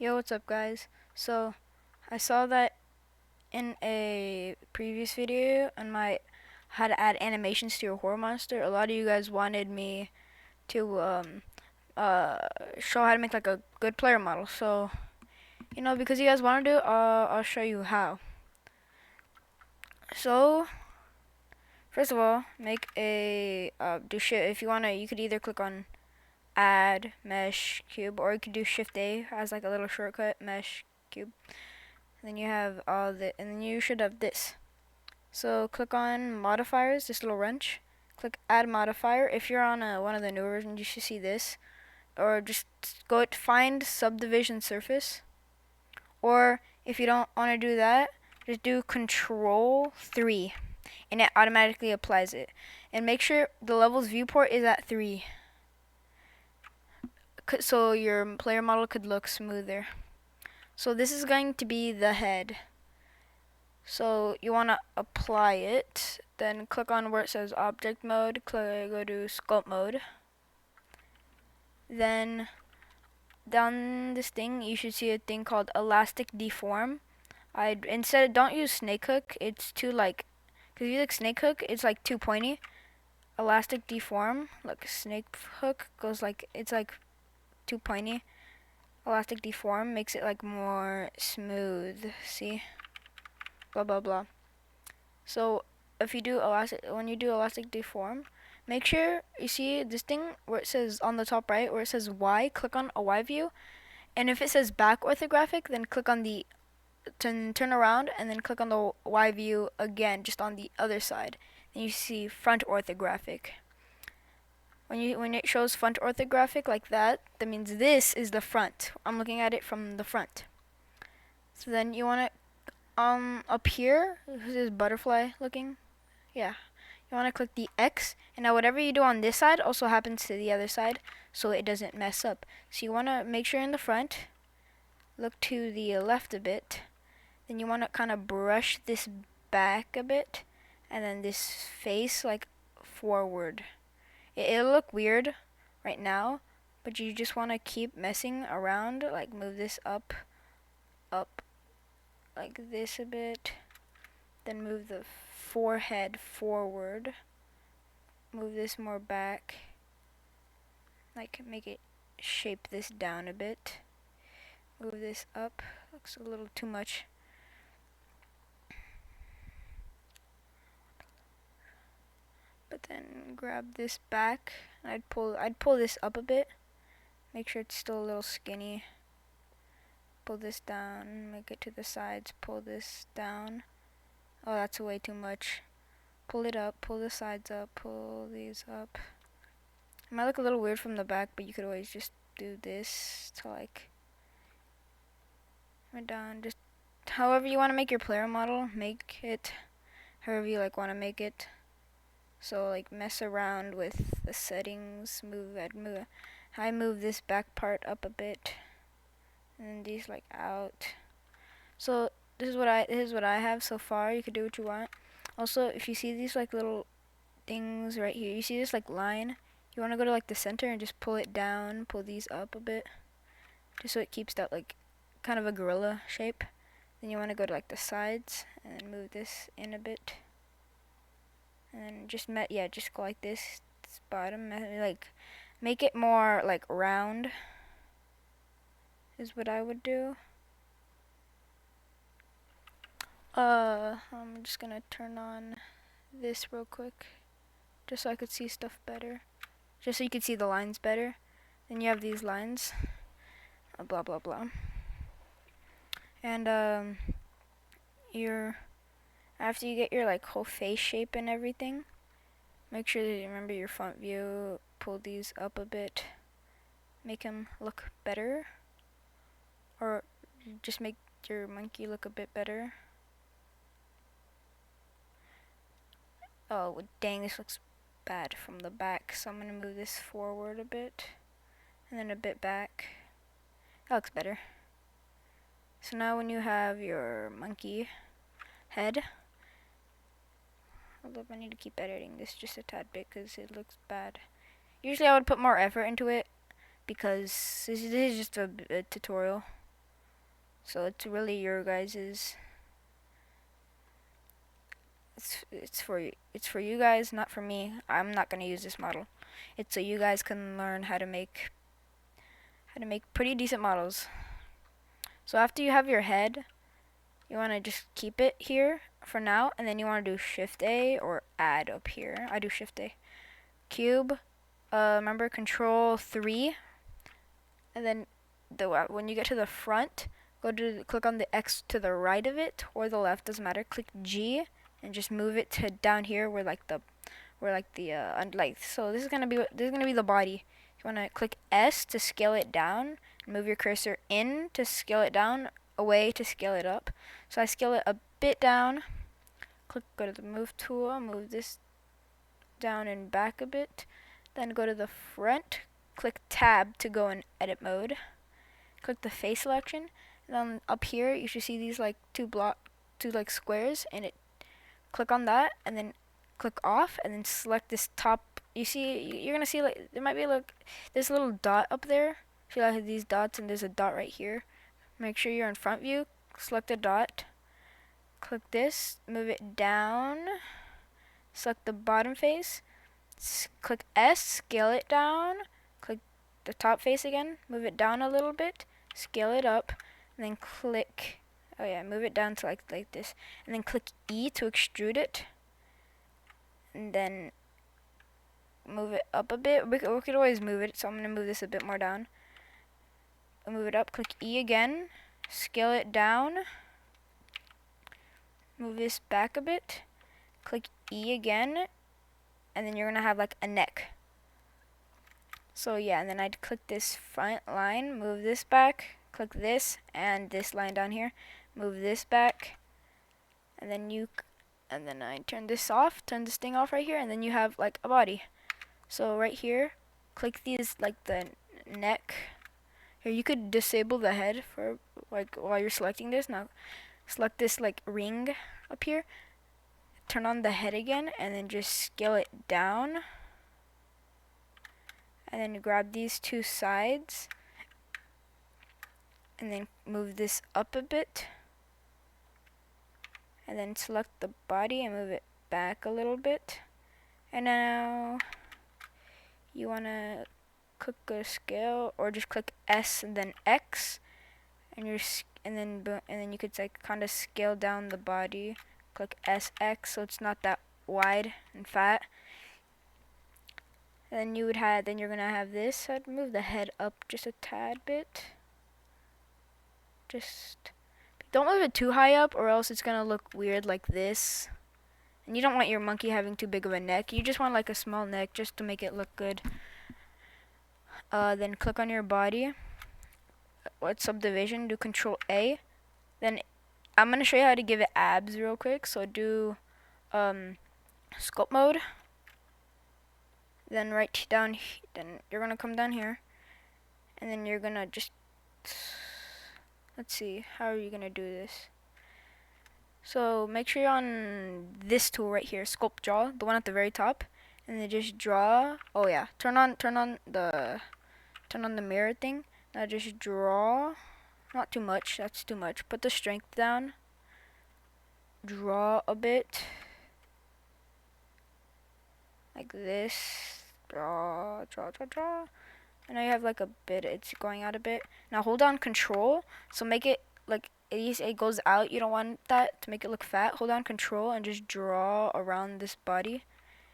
Yo, what's up guys? So, I saw that in a previous video on my how to add animations to your horror monster. A lot of you guys wanted me to uh show how to make like a good player model. So, because you guys want to do, I'll show you how. So, first of all, make a do shift. If you wanna, you could either click on add mesh cube, or you could do shift A as like a little shortcut, mesh cube. Then you have all the, and then you should have this. So click on modifiers, this little wrench. Click add modifier. If you're on one of the newer versions, you should see this. Or just go to find subdivision surface. Or if you don't want to do that, just do control 3 and it automatically applies it. And make sure the levels viewport is at 3 so your player model could look smoother. So this is going to be the head. So you want to apply it, then click on where it says object mode, go to sculpt mode. Then down this thing, you should see a thing called elastic deform. Don't use snake hook, it's too like, cause if you like snake hook, it's like too pointy. Elastic deform, like snake hook goes like, it's like too pointy. Elastic deform makes it like more smooth, see? Blah blah blah. So if you do when you do elastic deform, make sure you see this thing where it says on the top right where it says Y, click on a Y view, and if it says back orthographic, then click on the turn around and then click on the Y view again, just on the other side. And you see front orthographic. When it shows front orthographic like that, that means this is the front. I'm looking at it from the front. So then you want to up here, this is butterfly looking. Yeah. You want to click the X, and now whatever you do on this side also happens to the other side, so it doesn't mess up. So you want to make sure in the front, look to the left a bit, then you want to kind of brush this back a bit, and then this face like forward. It'll look weird right now, but you just want to keep messing around, like move this up, like this a bit, then move the forehead forward, move this more back, like make it shape this down a bit, move this up, looks a little too much, but then grab this back, and I'd pull this up a bit, make sure it's still a little skinny, pull this down, make it to the sides, pull this down, oh that's way too much, pull it up, pull the sides up, pull these up. It might look a little weird from the back, but you could always just do this to like down, just however you want to make your player model, make it however you like want to make it. So like mess around with the settings, I move this back part up a bit, and these like out. So this is what I have so far. You could do what you want. Also, if you see these like little things right here, you see this like line, you want to go to like the center and just pull it down, pull these up a bit, just so it keeps that like kind of a gorilla shape. Then you want to go to like the sides and then move this in a bit, and then just go like this bottom, like make it more like round is what I would do. I'm just gonna turn on this real quick just so I could see stuff better, just so you could see the lines better. Then you have these lines, blah blah blah, and after you get your like whole face shape and everything, make sure that you remember your front view, pull these up a bit, make him look better, or just make your monkey look a bit better. Oh dang, this looks bad from the back, so I'm gonna move this forward a bit and then a bit back. That looks better. So now when you have your monkey head, although I need to keep editing this just a tad bit because it looks bad. Usually I would put more effort into it because this is just a tutorial. So it's really your guys's. It's for you guys, not for me. I'm not gonna use this model. It's so you guys can learn how to make pretty decent models. So after you have your head, you want to just keep it here for now, and then you want to do Shift A or add up here. I do Shift A. Cube. Remember Control 3, and then when you get to the front, click on the X to the right of it or the left, doesn't matter. Click G and just move it to down here where so this is gonna be the body. You wanna click S to scale it down, move your cursor in to scale it down, away to scale it up. So I scale it a bit down. Go to the move tool, move this down and back a bit. Then go to the front, click tab to go in edit mode. Click the face selection. And then up here you should see these like two like squares, and click on that and then click off and then select this top. You're gonna see like there might be this little dot up there. See like these dots, and there's a dot right here. Make sure you're in front view, select a dot, click this, move it down, select the bottom face, click S, scale it down, click the top face again, move it down a little bit, scale it up, and then click, move it down to like this, and then click E to extrude it, and then move it up a bit. We could always move it, so I'm going to move this a bit more down. I'll move it up, click E again, scale it down, move this back a bit, click E again, and then you're going to have like a neck. So yeah, and then I'd click this front line, move this back, click this, and this line down here, move this back, and then I turn this thing off right here, and then you have like a body. So right here, click these like the neck. Here you could disable the head for like while you're selecting this. Now select this like ring up here, turn on the head again, and then just scale it down. And then grab these two sides and then move this up a bit, and then select the body and move it back a little bit. And now you want to click a scale or just click S and then X, and then you could like kind of scale down the body. Click SX so it's not that wide and fat. And then you're gonna have this. I'd move the head up just a tad bit. Just don't move it too high up, or else it's gonna look weird like this. And you don't want your monkey having too big of a neck. You just want like a small neck just to make it look good. Then click on your body. What subdivision? Do Control A. Then I'm gonna show you how to give it abs real quick. So do sculpt mode. Then right down, then you're gonna come down here, and then you're gonna just, let's see, how are you gonna do this? So make sure you're on this tool right here, sculpt draw, the one at the very top, and then just draw. Oh yeah, turn on the mirror thing. Now just draw, not too much, that's too much. Put the strength down, draw a bit, like this. Draw. And now you have like a bit, it's going out a bit. Now hold down Control, so make it like it goes out. You don't want that to make it look fat. Hold down Control and just draw around this body,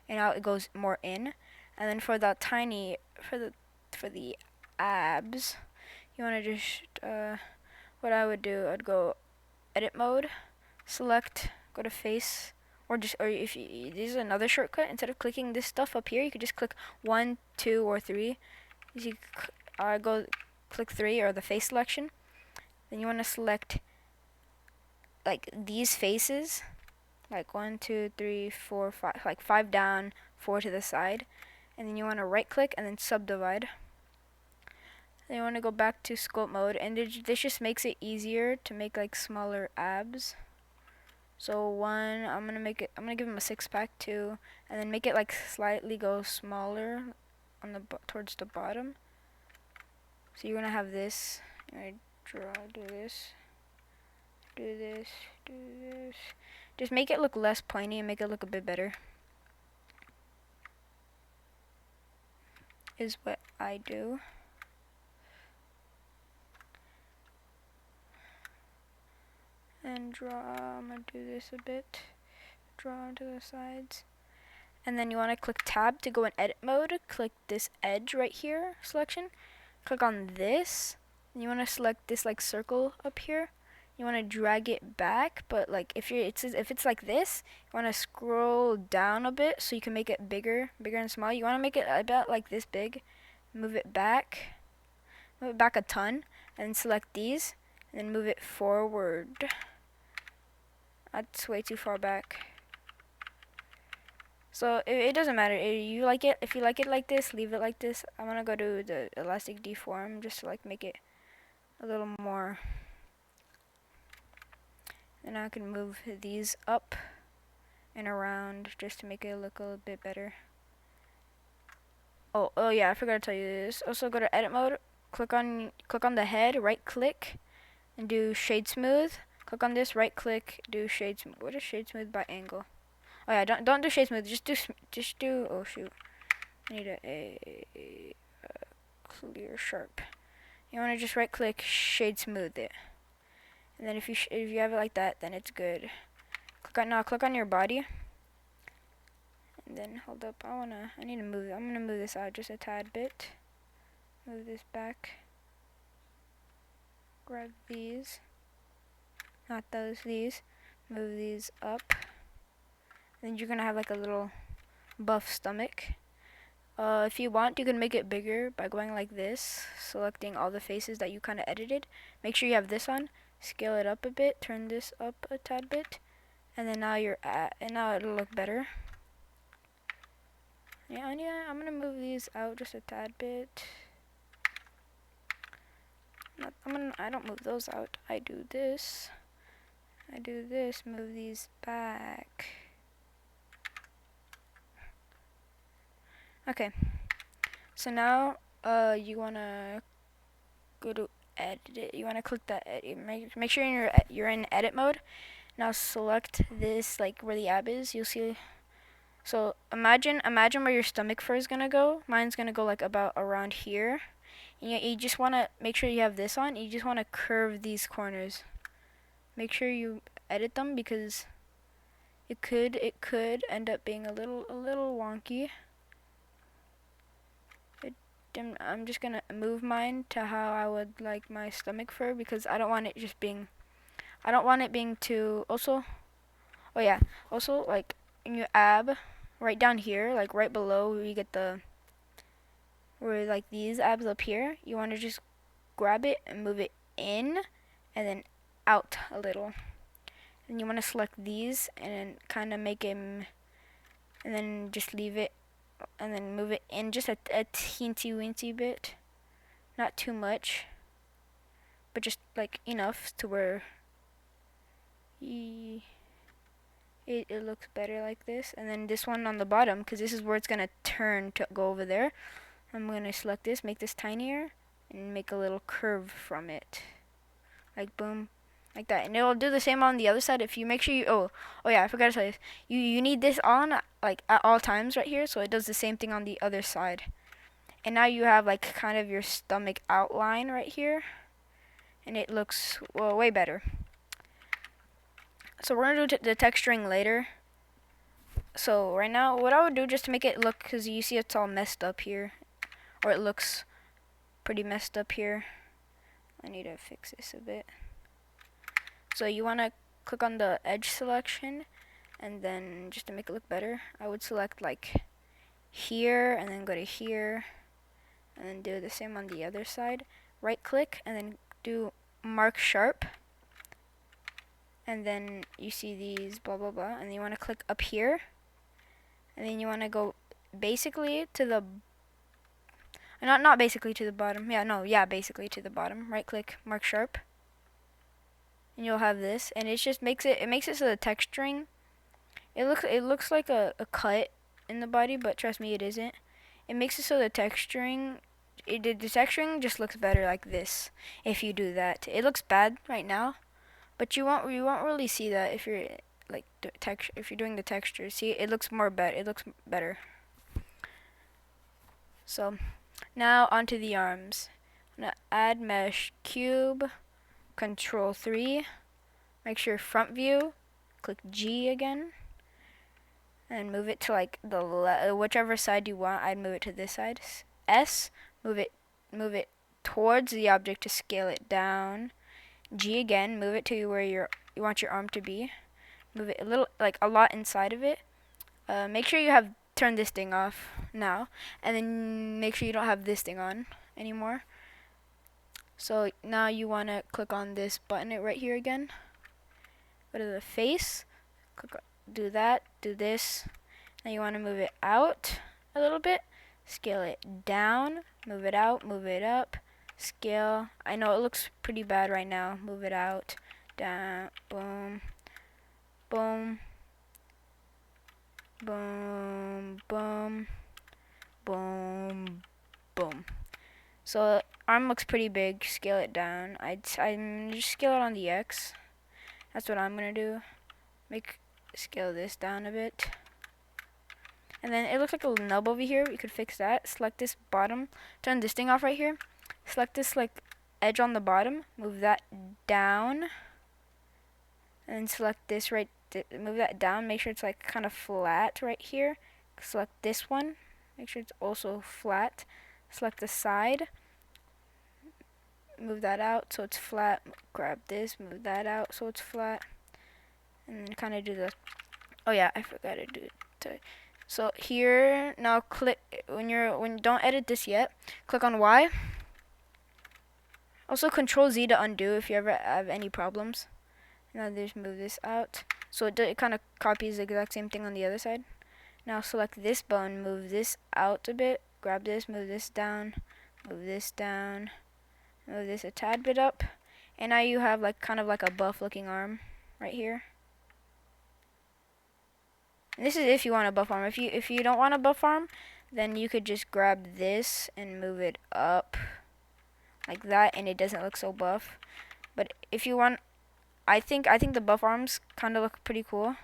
and now it goes more in. And then for the abs, you want to just what I would do, I'd go edit mode, select, go to face. Or this is another shortcut. Instead of clicking this stuff up here, you could just click 1, 2, or 3. You go click 3 or the face selection. Then you want to select like these faces, like 1, 2, 3, 4, 5, like 5 down, 4 to the side. And then you want to right click and then subdivide. Then you want to go back to sculpt mode, and this just makes it easier to make like smaller abs. So I'm gonna give him a 6-pack too, and then make it like slightly go smaller on towards the bottom. So you're gonna have this. I'm gonna do this. do this, do this. Just make it look less pointy and make it look a bit better. Is what I do. And draw, I'm gonna do this a bit. Draw to the sides. And then you wanna click tab to go in edit mode. Click this edge right here, selection. Click on this. And you wanna select this like circle up here. You want to drag it back, but like if it's like this, you want to scroll down a bit so you can make it bigger and small. You want to make it about like this big. Move it back a ton, and select these, and then move it forward. That's way too far back. So it doesn't matter. If you like it like this, leave it like this. I'm gonna go to the elastic deform just to like make it a little more. And I can move these up and around just to make it look a little bit better. Oh yeah, I forgot to tell you this. Also go to edit mode, click on the head, right click, and do shade smooth. Click on this, right click, do shade smooth. What is shade smooth by angle? Oh yeah, don't do shade smooth. Just do. Oh shoot, I need a clear sharp. You want to just right click, shade smooth it. And then if you have it like that, then it's good. Click on your body. And then hold up. I'm gonna move this out just a tad bit. Move this back. Grab these. Not those, these. Move these up. Then you're gonna have like a little buff stomach. If you want, you can make it bigger by going like this, selecting all the faces that you kind of edited. Make sure you have this on. Scale it up a bit. Turn this up a tad bit, and then now now it'll look better. Yeah, I'm gonna move these out just a tad bit. I don't move those out. I do this. Move these back. Okay. So now, you wanna go to edit. You wanna click that edit. Make sure you're in edit mode. Now select this, like where the ab is. You'll see. So imagine where your stomach fur is gonna go. Mine's gonna go like about around here. And you just wanna make sure you have this on. You just wanna curve these corners. Make sure you edit them because it could end up being a little wonky. I'm just gonna move mine to how I would like my stomach fur because I don't want it being too. Also, oh yeah, also like in your ab, right down here, like right below where you get where like these abs up here, you want to just grab it and move it in and then out a little. And you want to select these and then kind of make him, and then just leave it and then move it in just a teensy-weensy bit. Not too much, but just like enough to where it looks better like this. And then this one on the bottom, because this is where it's going to turn to go over there. I'm going to select this, make this tinier, and make a little curve from it. Like boom, like that. And it'll do the same on the other side if you make sure you, oh yeah, I forgot to tell you this. You need this on like at all times right here, so it does the same thing on the other side. And now you have like kind of your stomach outline right here. And it looks, well, way better. So we're going to do the texturing later. So right now, what I would do just to make it look, because you see it's all messed up here. Or it looks pretty messed up here. I need to fix this a bit. So you want to click on the edge selection. And then just to make it look better, I would select like here and then go to here. And then do the same on the other side. Right click and then do mark sharp. And then you see these blah blah blah. And you want to click up here. And then you want to go basically to the, not basically to the bottom. Basically to the bottom. Right click, mark sharp. And you'll have this. And it just makes it so the texturing, it looks like a cut in the body, but trust me, it isn't. It makes it so the texturing, the texturing just looks better like this if you do that. It looks bad right now, But you won't really see that if you're like if you're doing the texture. See, it looks more better. It looks better. So now onto the arms. I'm gonna add mesh cube, control 3, make sure front view, click G again, and move it to like the whichever side you want. I'd move it to this side. S, move it towards the object to scale it down. G again, move it to where you want your arm to be. Move it a little, like a lot inside of it. Make sure you have turned this thing off now, and then make sure you don't have this thing on anymore. So now you want to click on this button right here again. Go to the face, do that, do this. Now you want to move it out a little bit, scale it down, move it out, move it up, scale. I know it looks pretty bad right now. Move it out, down, boom, boom, boom, boom, boom, boom. So arm looks pretty big. Scale it down. I'm just scale it on the X. That's what I'm gonna do. Scale this down a bit. And then it looks like a little nub over here. We could fix that. Select this bottom. Turn this thing off right here. Select this like edge on the bottom. Move that down. And then select this move that down. Make sure it's like kind of flat right here. Select this one. Make sure it's also flat. Select the side. Move that out so it's flat. Grab this. Move that out so it's flat. And then kind of do the. Oh yeah, I forgot to do it. So here now click don't edit this yet. Click on Y. Also Control Z to undo if you ever have any problems. Now just move this out. So it kind of copies the exact same thing on the other side. Now select this bone, move this out a bit, grab this, move this down, move this down, move this a tad bit up, and now you have like kind of like a buff looking arm right here. And this is if you want a buff arm. If you don't want a buff arm, then you could just grab this and move it up like that, and it doesn't look so buff. But if you want, I think the buff arms kind of look pretty cool.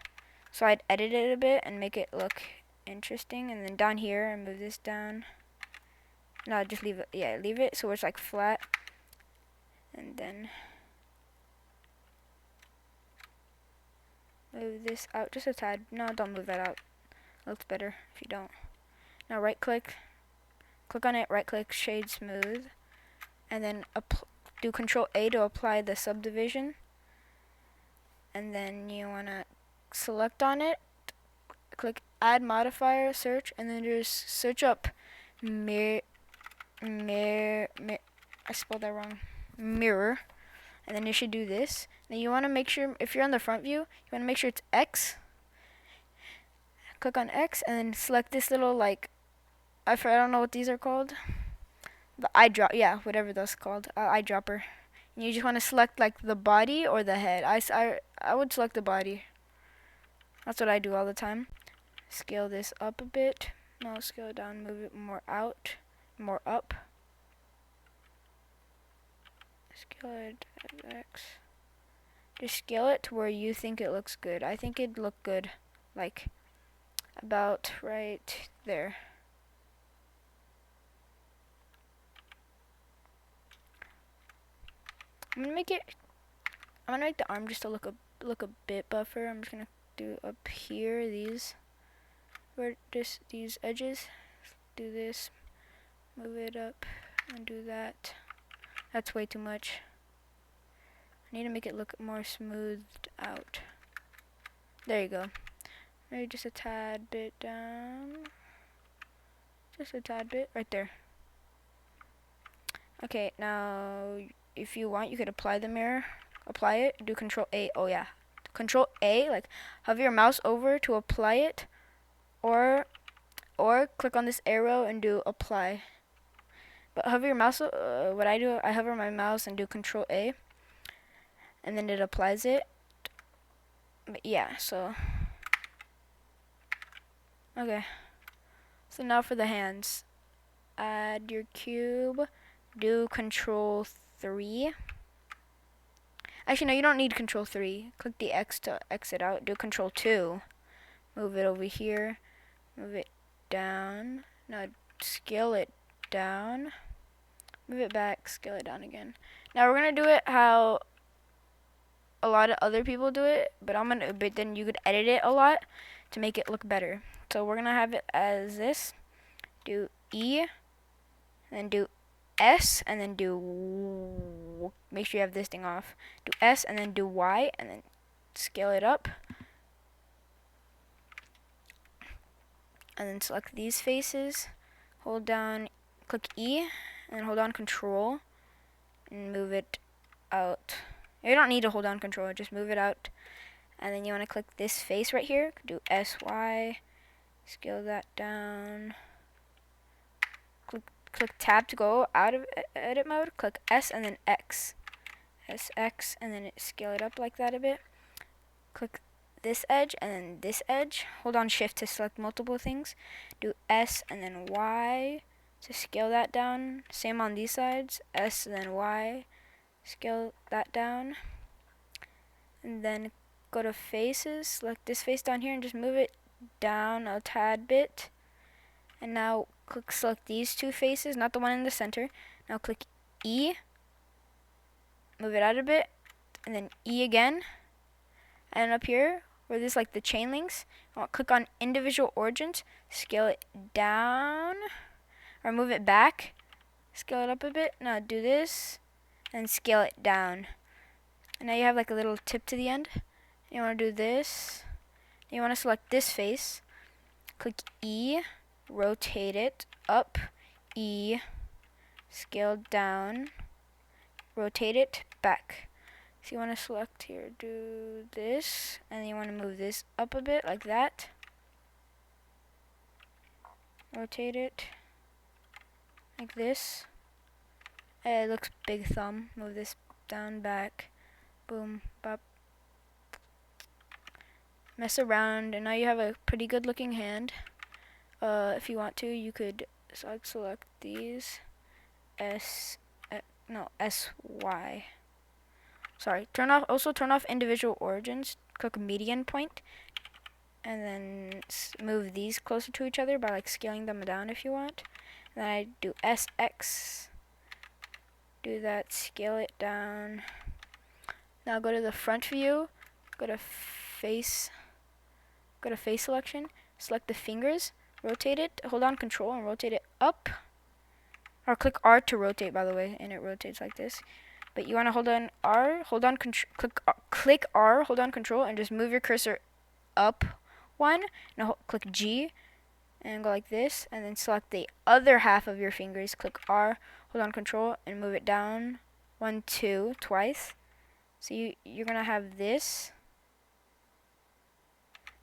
So I'd edit it a bit and make it look interesting. And then down here, and move this down. No, just leave it. Yeah, leave it so it's like flat. And then move this out just a tad. No, don't move that out. It looks better if you don't. Now right click on it, right click, shade smooth, and then do Control A to apply the subdivision. And then you want to select on it, click add modifier, search, and then just search up I spelled that wrong, mirror. And then you should do this. Then you want to make sure, if you're on the front view, you want to make sure it's X. Click on X and then select this little like, I don't know what these are called. The eyedropper, yeah, whatever that's called, eyedropper. And you just want to select like the body or the head. I would select the body. That's what I do all the time. Scale this up a bit. No, scale it down, move it more out, more up. Scale it at X. Just scale it to where you think it looks good. I think it'd look good, like about right there. I'm gonna make the arm just to look a bit buffer. I'm just gonna do up here these edges. Do this, move it up, and do that. That's way too much. I need to make it look more smoothed out. There you go. Maybe just a tad bit down. Just a tad bit right there. Okay, now if you want, you could apply the mirror. Apply it. Do Control A. Oh yeah, Control A. Like hover your mouse over to apply it, or click on this arrow and do apply. But hover your mouse. What I do, I hover my mouse and do Control A, and then it applies it. But yeah, so okay. So now for the hands. Add your cube. Do Control 3. Actually, no, you don't need control 3. Click the X to exit out. Do control 2. Move it over here. Move it down. Now scale it down. Move it back. Scale it down again. Now we're gonna do it how a lot of other people do it, but then you could edit it a lot to make it look better. So we're gonna have it as this. Do E, and then do S, and then do, make sure you have this thing off. Do S, and then do Y, and then scale it up. And then select these faces. Hold down, click E, and then hold on Control, and move it out. You don't need to hold down Control, just move it out. And then you want to click this face right here. Do SY, scale that down. Click Tab to go out of edit mode. Click S and then X. SX, and then scale it up like that a bit. Click this edge and then this edge. Hold on Shift to select multiple things. Do S and then Y to scale that down. Same on these sides. S and then Y. Scale that down. And then go to faces. Select this face down here and just move it down a tad bit. And now select these two faces, not the one in the center. Now click E. Move it out a bit. And then E again. And up here, where there's like the chain links, click on individual origins, scale it down, or move it back, scale it up a bit. Now do this, and scale it down. And now you have like a little tip to the end. You want to do this. You want to select this face, click E, rotate it up, E, scale down, rotate it back. So you want to select here, do this, and you want to move this up a bit like that. Rotate it like this. It looks big thumb. Move this down, back, boom, bop. Mess around, and now you have a pretty good looking hand. If you want to, you could select these, SY. Sorry, turn off individual origins, click median point, and then move these closer to each other by like scaling them down if you want. And then I do SX, do that, scale it down. Now go to the front view, go to face selection, select the fingers, rotate it, hold on Control and rotate it up, or click R to rotate, by the way, and it rotates like this. But you want to hold on R, click R, hold on Control, and just move your cursor up one. Now click G, and go like this, and then select the other half of your fingers. Click R, hold on Control, and move it down 1, 2 twice. So you're gonna have this,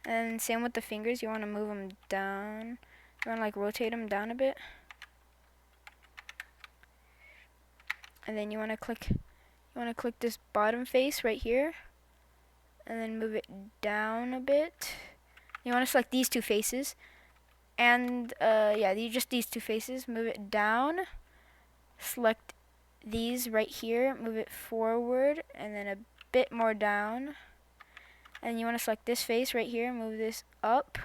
and same with the fingers. You want to move them down. You want to like rotate them down a bit. And then you want to click this bottom face right here, and then move it down a bit. You want to select these two faces, and just these two faces. Move it down. Select these right here. Move it forward, and then a bit more down. And you want to select this face right here. Move this up.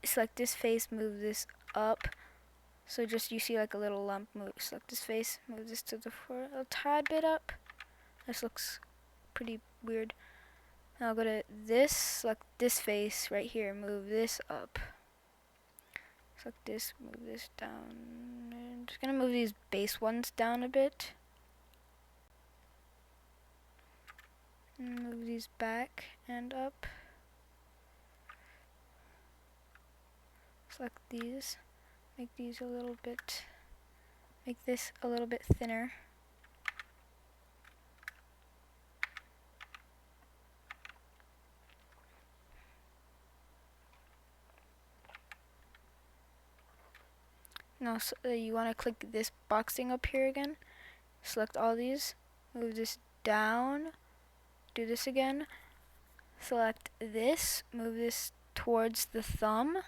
Select this face. Move this up. So just you see like a little lump. Select this face, move this to the floor a tad bit up. This looks pretty weird. Now go to this, select this face right here, move this up. Select this, move this down. I'm just gonna move these base ones down a bit. And move these back and up. Select these. Make this a little bit thinner. Now you want to click this box thing up here again. Select all these. Move this down. Do this again. Select this. Move this towards the thumb.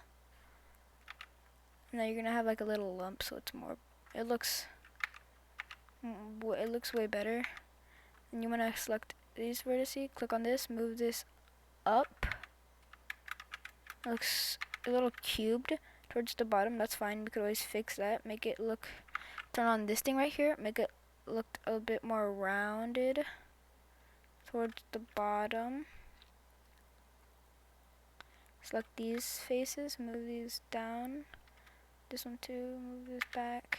Now you're gonna have like a little lump, so it looks way better. And you want to select these vertices, click on this, move this up. It looks a little cubed towards the bottom. That's fine. We could always fix that. Make it look, turn on this thing right here, make it look a bit more rounded towards the bottom. Select these faces, move these down. This one too, move this back.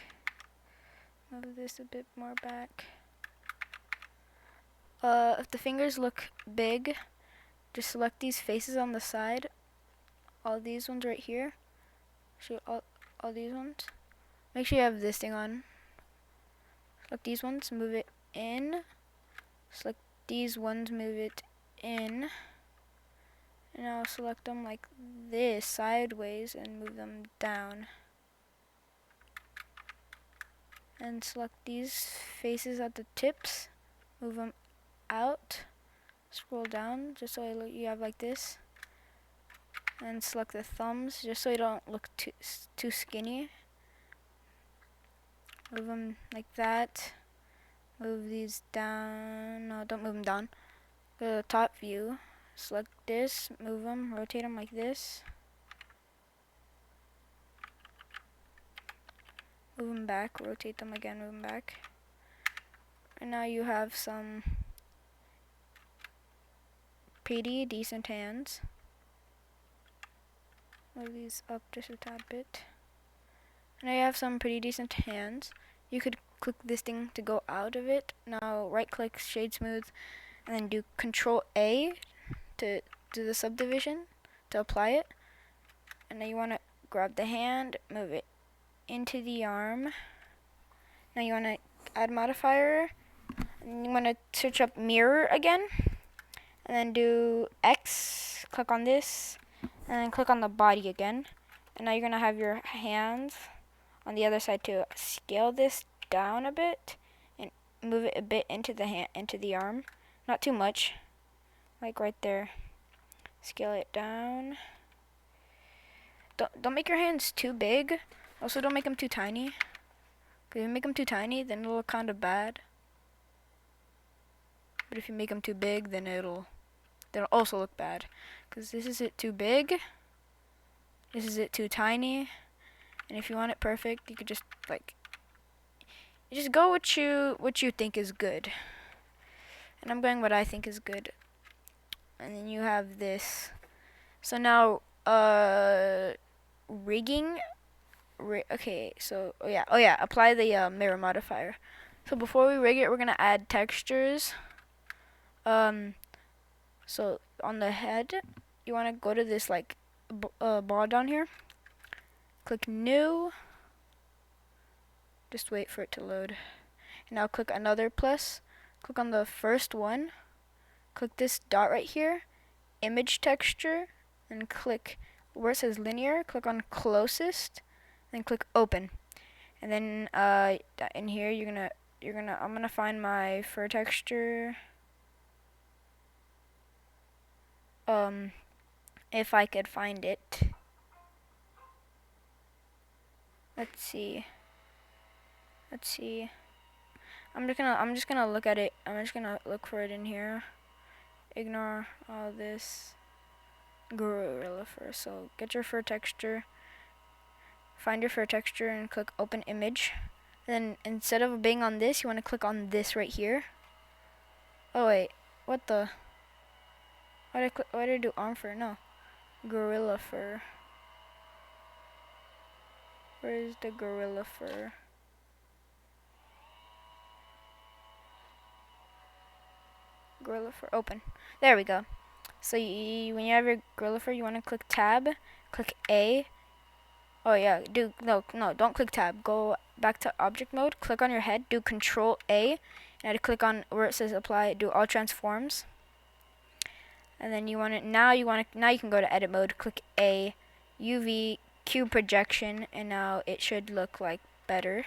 Move this a bit more back. If the fingers look big, just select these faces on the side. All these ones right here. All these ones. Make sure you have this thing on. Select these ones, move it in. Select these ones, move it in. And I'll select them like this, sideways, and move them down. And select these faces at the tips, move them out. Scroll down just so you have like this. And select the thumbs just so you don't look too skinny. Move them like that. Move these down. No, don't move them down. Go to the top view. Select this. Move them. Rotate them like this. Move them back. Rotate them again. Move them back. And now you have some pretty decent hands. Move these up just a tad bit. Now you have some pretty decent hands. You could click this thing to go out of it. Now right click, shade smooth, and then do Control A to do the subdivision to apply it. And now you want to grab the hand, move it into the arm. Now you want to add modifier, and you want to search up mirror again, and then do X, click on this, and then click on the body again. And now you're going to have your hands on the other side too. Scale this down a bit and move it a bit into the arm. Not too much, like right there. Scale it down. Don't make your hands too big. Also, don't make them too tiny. Because if you make them too tiny, then it'll look kind of bad. But if you make them too big, then it'll also look bad. Because this is it too big. This is it too tiny. And if you want it perfect, you could just you just go what you think is good. And I'm going what I think is good. And then you have this. So now rigging. Okay, so oh yeah, apply the mirror modifier. So before we rig it, we're gonna add textures. So on the head, you want to go to this ball down here. Click new. Just wait for it to load. And now click another plus. Click on the first one. Click this dot right here, image texture, and click where it says linear. Click on closest, then click open. And then in here I'm gonna find my fur texture. If I could find it. Let's see. I'm just gonna look at it. I'm just gonna look for it in here. Ignore all this gorilla fur. So get your fur texture. Find your fur texture and click open image. Then instead of being on this, you want to click on this right here. Oh wait, what the? Why did I do arm fur? No, gorilla fur. Where is the gorilla fur? Gorilla fur, open. There we go. So when you have your gorilla fur, you want to click tab, click A. Oh yeah, no, don't click tab. Go back to object mode, click on your head, do Control A, and click on where it says apply, do all transforms. And then now you can go to edit mode, click A, UV, cube projection, and now it should look like better.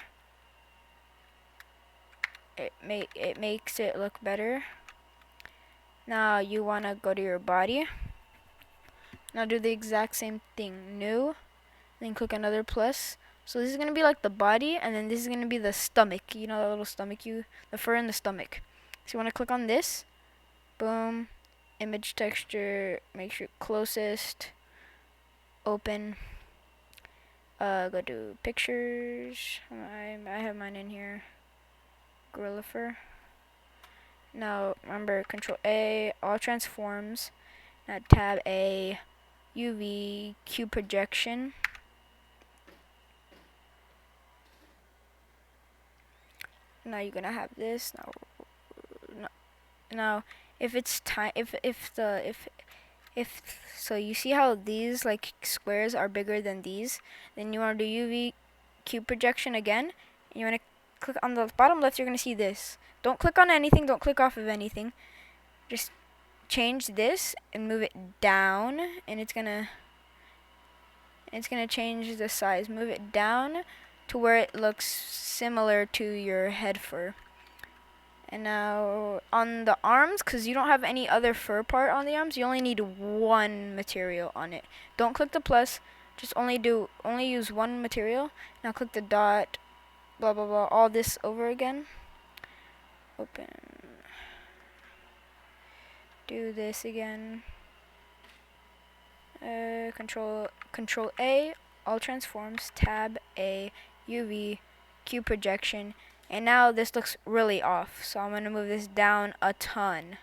It makes it look better. Now you want to go to your body. Now do the exact same thing, new, then click another plus. So this is going to be like the body, and then this is going to be the stomach. You know that little stomach, the fur in the stomach. So you want to click on this. Boom. Image texture. Make sure closest. Open. Go to pictures. I have mine in here. Gorilla fur. Now remember, Control A, all transforms. Now Tab A, UV, Q projection. Now you're gonna have this. Now if it's time, if so, you see how these like squares are bigger than these. Then you want to do UV Q projection again. And you want to click on the bottom left. You're gonna see this. Don't click on anything. Don't click off of anything. Just change this and move it down, and it's gonna change the size. Move it down to where it looks similar to your head fur. And now on the arms, because you don't have any other fur part on the arms, you only need one material on it. Don't click the plus, just only use one material. Now click the dot, blah blah blah, all this over again. Open. Do this again. Control A, all transforms, Tab A, UV, Q projection, and now this looks really off. So I'm gonna move this down a ton.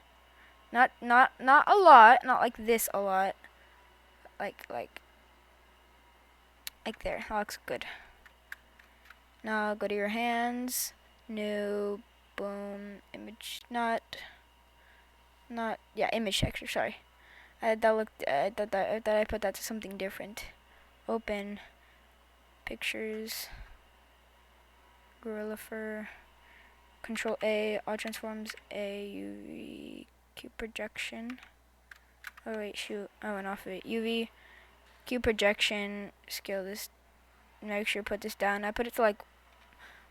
Not a lot, not like this a lot. Like there. That looks good. Now go to your hands, new, boom, image, image texture. Sorry. I thought I put that to something different. Open, pictures, gorilla fur, Control A, all transforms, A, UV, Q projection. Oh wait, shoot, I went off of it. UV, Q projection, scale this, make sure put this down. I put it to like,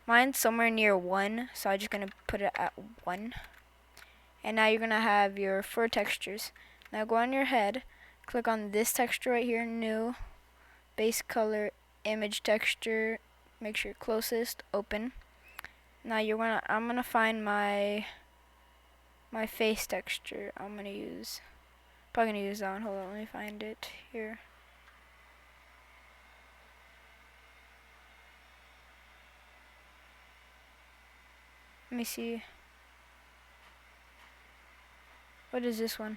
mine's somewhere near 1, so I'm just gonna put it at 1. And now you're gonna have your fur textures. Now go on your head, click on this texture right here, new, base color, image texture, make sure closest, open. Now I'm gonna find my face texture. Probably gonna use that one. Hold on, let me find it here. Let me see. What is this one?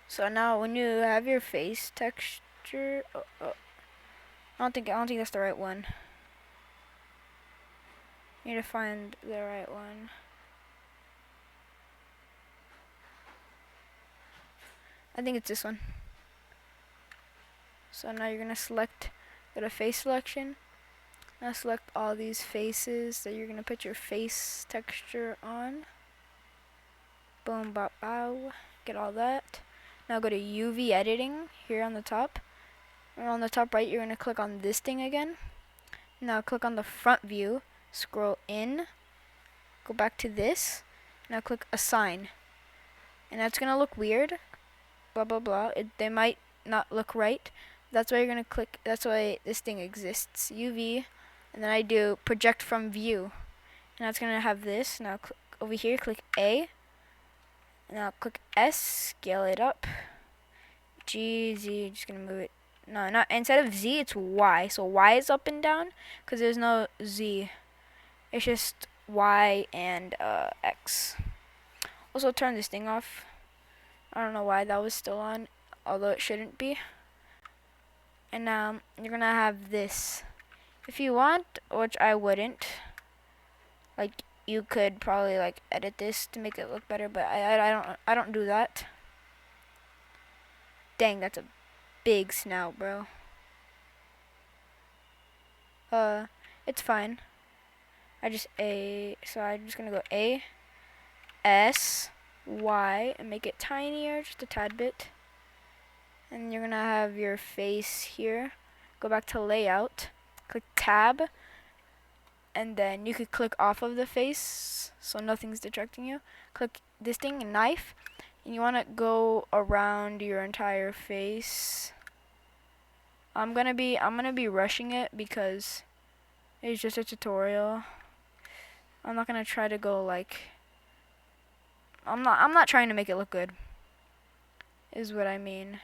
So now when you have your face texture, I don't think that's the right one. You need to find the right one. I think it's this one. So now you're gonna go to face selection. Now select all these faces that you're gonna put your face texture on. Boom, bop, bow. Get all that. Now go to UV editing here on the top. And on the top right, you're gonna click on this thing again. Now click on the front view. Scroll in. Go back to this. Now click assign. And that's gonna look weird. Blah blah blah. They might not look right. That's why you're gonna click. That's why this thing exists. UV, and then I do project from view. And that's gonna have this. Now click over here. Click A. Now click S. Scale it up. G, Z. Just gonna move it. No, not instead of Z, it's Y. So Y is up and down because there's no Z. It's just Y and X. Also turn this thing off. I don't know why that was still on, although it shouldn't be. And now you're gonna have this. If you want, which I wouldn't, like you could probably like edit this to make it look better, but I don't do that. Dang, that's a big snout, bro. It's fine. I'm just gonna go A, S, Y, and make it tinier, just a tad bit. And you're gonna have your face here. Go back to layout, click tab, and then you could click off of the face so nothing's distracting you. Click this thing, knife, and you wanna go around your entire face. I'm gonna be rushing it because it's just a tutorial. I'm not gonna try to go like, I'm not trying to make it look good, is what I mean.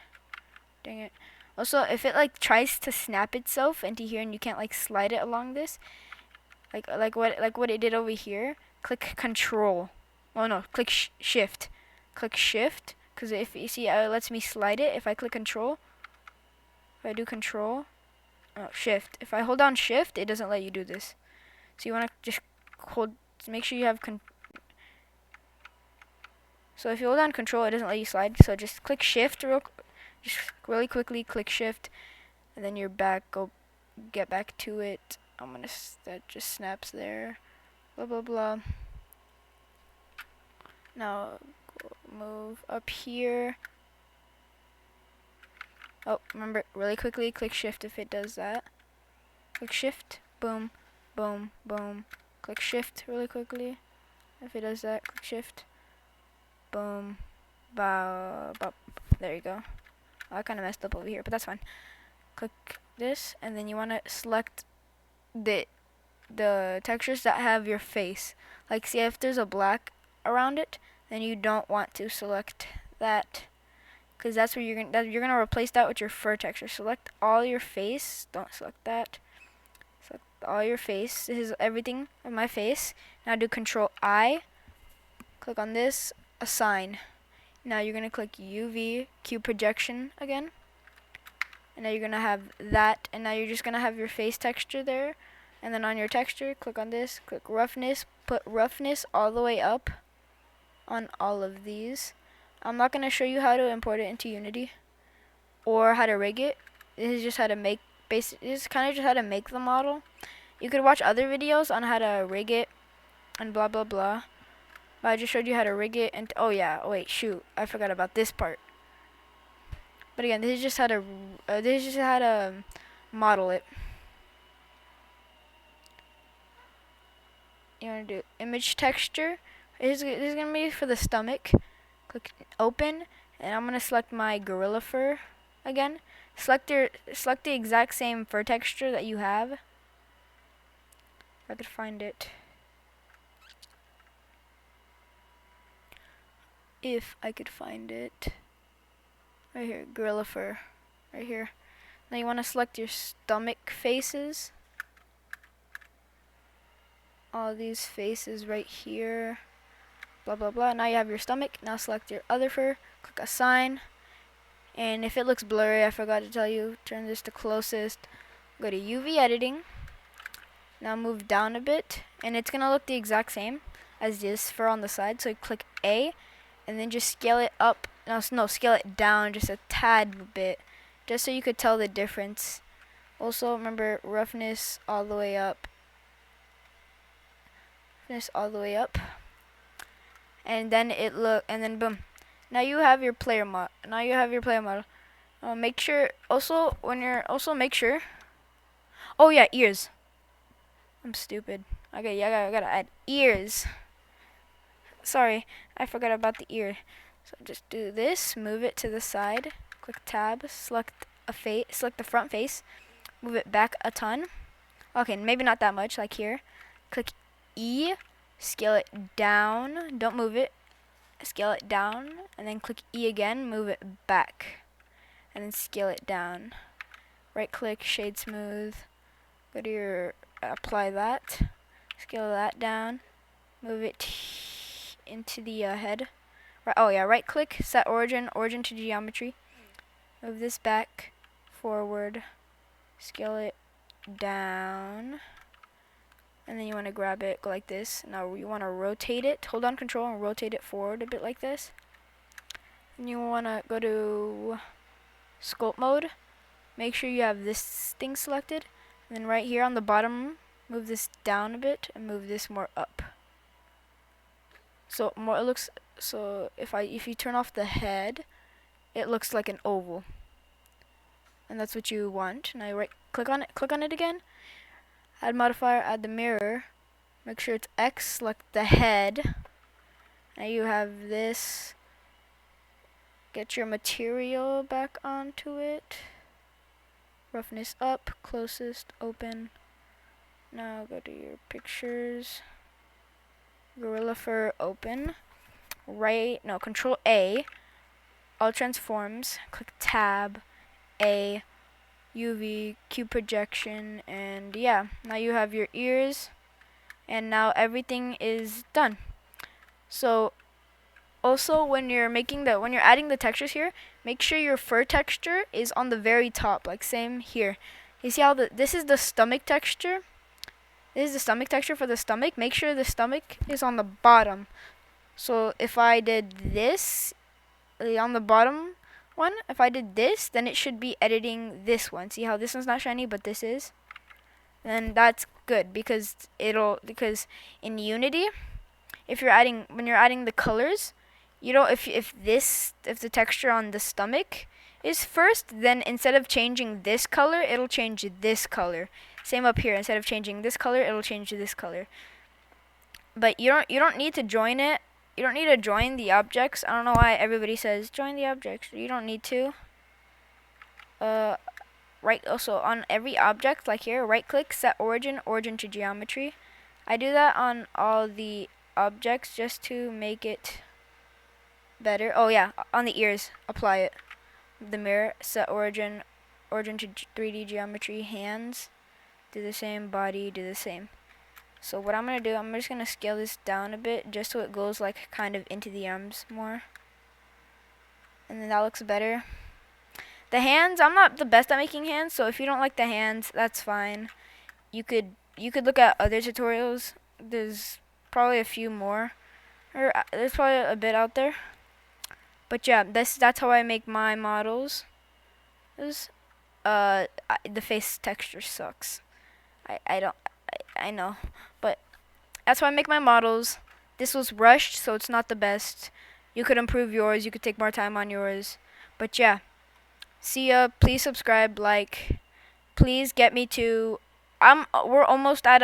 Dang it. Also, if it like tries to snap itself into here and you can't like slide it along this, like what it did over here, click control. Oh no, click shift. Click shift, because if you see it lets me slide it. If I click control, if I do control, oh, shift. If I hold down shift, it doesn't let you do this. So you want to just hold, make sure you have so if you hold down control, it doesn't let you slide. So just click shift just really quickly, click shift, and then you're back. Go get back to it. That just snaps there. Blah blah blah. Now move up here. Oh, remember, really quickly click shift if it does that. Click shift, boom, boom, boom. Click shift really quickly if it does that. Click shift, boom, bow, bow. There you go. I kind of messed up over here, but that's fine. Click this, and then you want to select the textures that have your face. Like, see if there's a black around it, then you don't want to select that, because that's where you're gonna replace that with your fur texture. Select all your face. Don't select that. Select all your face. This is everything of my face. Now do Control I. Click on this. Assign. Now you're gonna click UV Cube Projection again. And now you're gonna have that. And now you're just gonna have your face texture there. And then on your texture, click on this. Click roughness. Put roughness all the way up on all of these. I'm not going to show you how to import it into Unity or how to rig it. This is just how to make this is kind of just how to make the model. You could watch other videos on how to rig it and blah blah blah. But I just showed you how to rig it. And oh yeah, oh wait, shoot, I forgot about this part. But again, this is just how to model it. You want to do image texture. This is gonna be for the stomach. Click open, and I'm gonna select my gorilla fur again. Select the exact same fur texture that you have. If I could find it. If I could find it. Right here, gorilla fur. Right here. Now you want to select your stomach faces. All these faces right here. Blah blah blah. Now you have your stomach. Now select your other fur. Click assign. And if it looks blurry, I forgot to tell you, turn this to closest. Go to UV editing. Now move down a bit, and it's gonna look the exact same as this fur on the side. So click A, and then just scale it up. No, scale it down just a tad bit, just so you could tell the difference. Also, remember roughness all the way up. Roughness all the way up, and then and then boom. Now you have your player model. Make sure also make sure. Oh yeah, ears. I'm stupid. Okay, yeah, I gotta add ears. Sorry, I forgot about the ear. So just do this, move it to the side, click tab, select the front face, move it back a ton. Okay, maybe not that much, like here. Click E, scale it down, don't move it, scale it down, and then click E again, move it back, and then scale it down. Right click, shade smooth, go to your, apply that, scale that down, move it into the head. Right click, set origin to geometry. Move this back, forward, scale it down, and then you want to grab it, go like this. Now you want to rotate it, hold down control and rotate it forward a bit like this. And you want to go to sculpt mode, make sure you have this thing selected, and then right here on the bottom, move this down a bit and move this more up. So if you turn off the head, it looks like an oval, and that's what you want. Now click on it again, add modifier, add the mirror, make sure it's X, select the head. Now you have this, get your material back onto it, roughness up, closest, open. Now go to your pictures, Gorilla Fur open. Control A, all transforms, click tab, A, UV, Q projection, and yeah, now you have your ears, and now everything is done. So also when you're adding the textures here, make sure your fur texture is on the very top, like same here. You see how this is the stomach texture? This is the stomach texture for the stomach. Make sure the stomach is on the bottom. So if I did this on the bottom one, if I did this, then it should be editing this one. See how this one's not shiny, but this is? Then that's good because in Unity, when you're adding the colors, you know, if the texture on the stomach is first, then instead of changing this color, it'll change this color. Same up here. Instead of changing this color, it'll change this color. But you don't need to join it. You don't need to join the objects. I don't know why everybody says join the objects. You don't need to. Right. Also on every object, like here, right click, set origin to geometry. I do that on all the objects just to make it better. Oh yeah, on the ears, apply it. The mirror, set origin to 3D geometry. Hands, do the same. Body, do the same. So what I'm gonna do, I'm just gonna scale this down a bit just so it goes like kind of into the arms more. And then that looks better. The hands, I'm not the best at making hands, so if you don't like the hands, that's fine. You could look at other tutorials. There's probably a few more, or there's probably a bit out there. But yeah, that's how I make my models. The face texture sucks. I know, but that's how I make my models. This was rushed, so it's not the best. You could improve yours. You could take more time on yours. But yeah, see ya. Please subscribe, like. Please get me to. We're almost at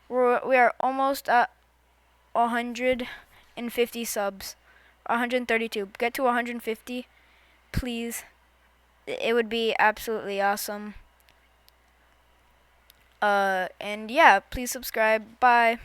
we are almost at 150 subs. 132. Get to 150, please. It would be absolutely awesome. And yeah, please subscribe. Bye.